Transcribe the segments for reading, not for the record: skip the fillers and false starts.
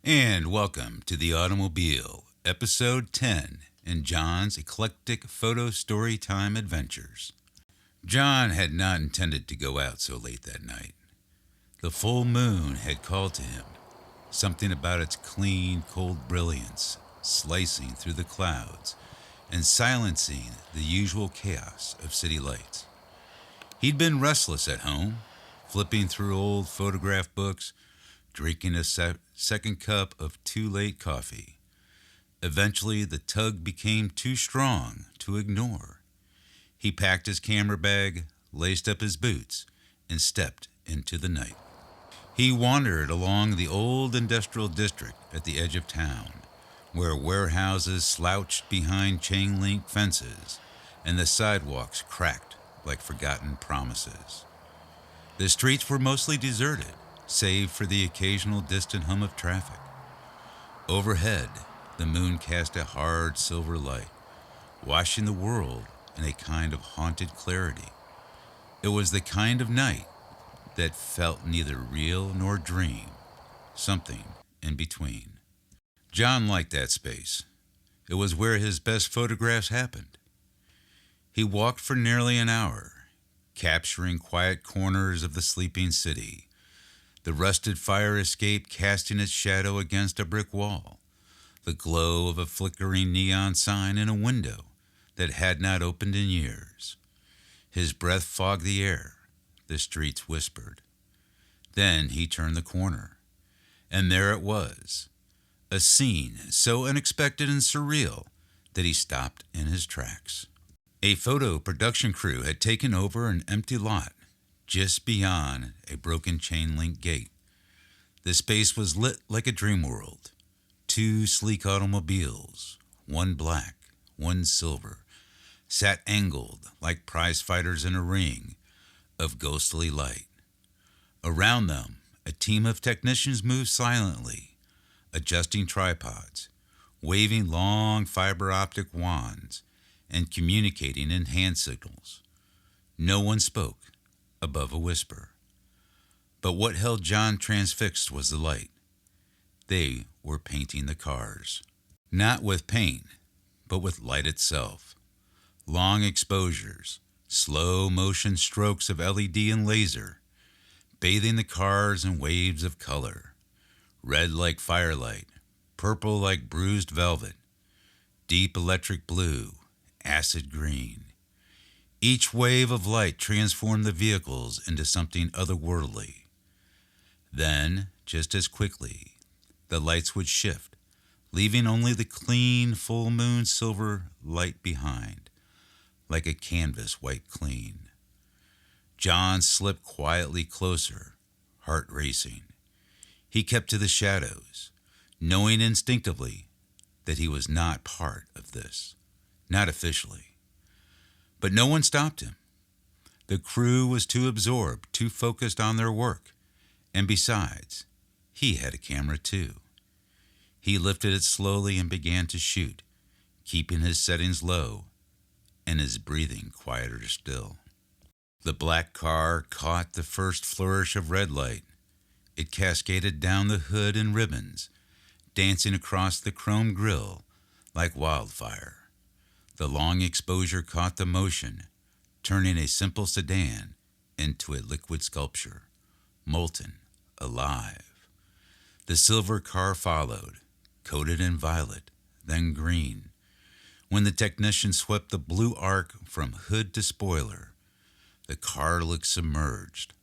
And welcome to the Automobile, Episode 10 in John's Eclectic Photo Storytime Adventures. John had not intended to go out so late that night. The full moon had called to him, something about its clean, cold brilliance slicing through the clouds and silencing the usual chaos of city lights. He'd been restless at home, flipping through old photograph books, drinking a second cup of too late coffee. Eventually, the tug became too strong to ignore. He packed his camera bag, laced up his boots, and stepped into the night. He wandered along the old industrial district at the edge of town, where warehouses slouched behind chain-link fences and the sidewalks cracked like forgotten promises. The streets were mostly deserted, save for the occasional distant hum of traffic. Overhead, the moon cast a hard silver light, washing the world in a kind of haunted clarity. It was the kind of night that felt neither real nor dream, something in between. John liked that space. It was where his best photographs happened. He walked for nearly an hour, capturing quiet corners of the sleeping city, the rusted fire escape casting its shadow against a brick wall, the glow of a flickering neon sign in a window that had not opened in years. His breath fogged the air, the streets whispered. Then he turned the corner, and there it was, a scene so unexpected and surreal that he stopped in his tracks. A photo production crew had taken over an empty lot just beyond a broken chain-link gate. The space was lit like a dream world. 2 sleek automobiles, one black, one silver, sat angled like prize fighters in a ring of ghostly light. Around them, a team of technicians moved silently, adjusting tripods, waving long fiber optic wands, and communicating in hand signals. No one spoke above a whisper. But what held John transfixed was the light. They were painting the cars. Not with paint, but with light itself. Long exposures, slow motion strokes of LED and laser, bathing the cars in waves of color. Red like firelight, purple like bruised velvet, deep electric blue, acid green. Each wave of light transformed the vehicles into something otherworldly. Then, just as quickly, the lights would shift, leaving only the clean, full moon silver light behind, like a canvas wiped clean. John slipped quietly closer, heart racing. He kept to the shadows, knowing instinctively that he was not part of this, not officially. But no one stopped him. The crew was too absorbed, too focused on their work. And besides, he had a camera too. He lifted it slowly and began to shoot, keeping his settings low and his breathing quieter still. The black car caught the first flourish of red light. It cascaded down the hood in ribbons, dancing across the chrome grille like wildfire. The long exposure caught the motion, turning a simple sedan into a liquid sculpture, molten, alive. The silver car followed, coated in violet, then green. When the technician swept the blue arc from hood to spoiler, the car looked submerged,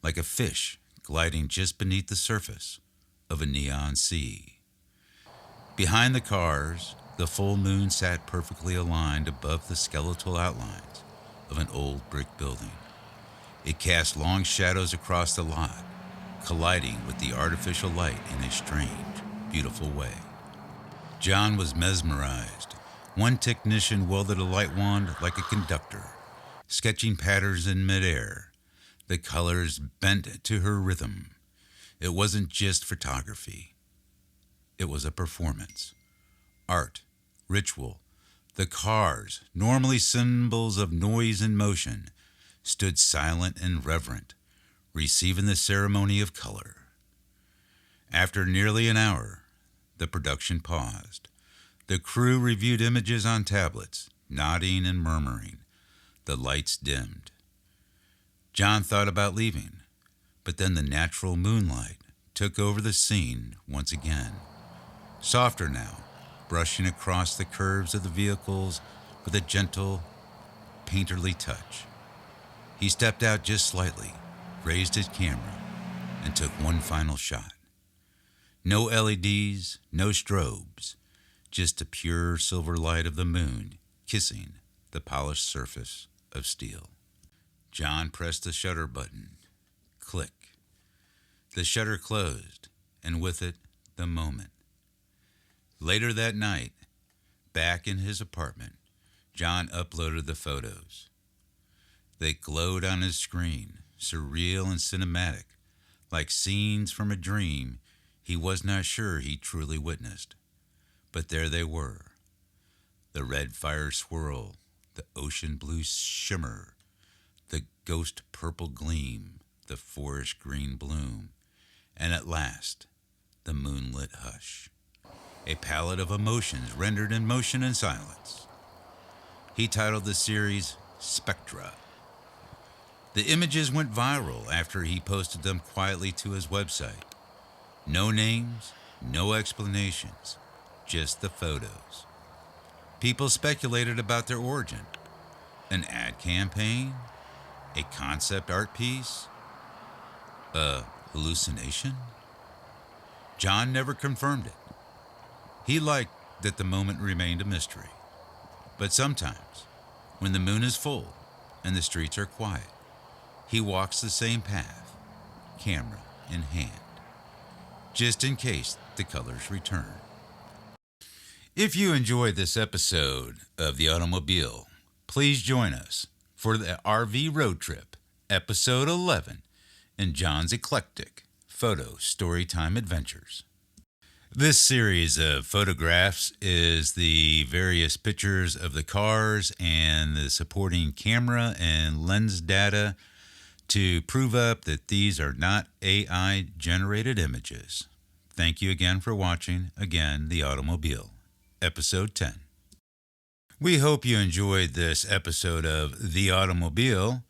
like a fish gliding just beneath the surface of a neon sea. Behind the cars, the full moon sat perfectly aligned above the skeletal outlines of an old brick building. It cast long shadows across the lot, colliding with the artificial light in a strange, beautiful way. John was mesmerized. One technician wielded a light wand like a conductor, sketching patterns in midair. The colors bent to her rhythm. It wasn't just photography. It was a performance. Art, ritual. The cars, normally symbols of noise and motion, stood silent and reverent, receiving the ceremony of color. After nearly an hour, The production paused. The crew reviewed images on tablets, nodding and murmuring. The lights dimmed. John thought about leaving, but then the natural moonlight took over the scene once again. Softer now, brushing across the curves of the vehicles with a gentle, painterly touch. He stepped out just slightly, raised his camera, and took one final shot. No LEDs, no strobes, just the pure silver light of the moon kissing the polished surface of steel. John pressed the shutter button. Click. The shutter closed, and with it, the moment. Later that night, back in his apartment, John uploaded the photos. They glowed on his screen, surreal and cinematic, like scenes from a dream he was not sure he truly witnessed. But there they were. The red fire swirl, the ocean blue shimmer, the ghost purple gleam, the forest green bloom, and at last, the moonlit hush. A palette of emotions rendered in motion and silence. He titled the series Spectra. The images went viral after he posted them quietly to his website. No names, no explanations, just the photos. People speculated about their origin. An ad campaign? A concept art piece? A hallucination? John never confirmed it. He liked that the moment remained a mystery. But sometimes, when the moon is full and the streets are quiet, he walks the same path, camera in hand, just in case the colors return. If you enjoyed this episode of The Automobile, please join us for the RV Road Trip, Episode 11, in John's Eclectic Photo Storytime Adventures. This series of photographs is the various pictures of the cars and the supporting camera and lens data to prove up that these are not AI-generated images. Thank you again for watching, again, The Automobile, Episode 10. We hope you enjoyed this episode of The Automobile.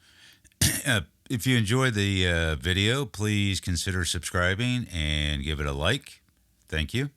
If you enjoyed the video, please consider subscribing and give it a like. Thank you.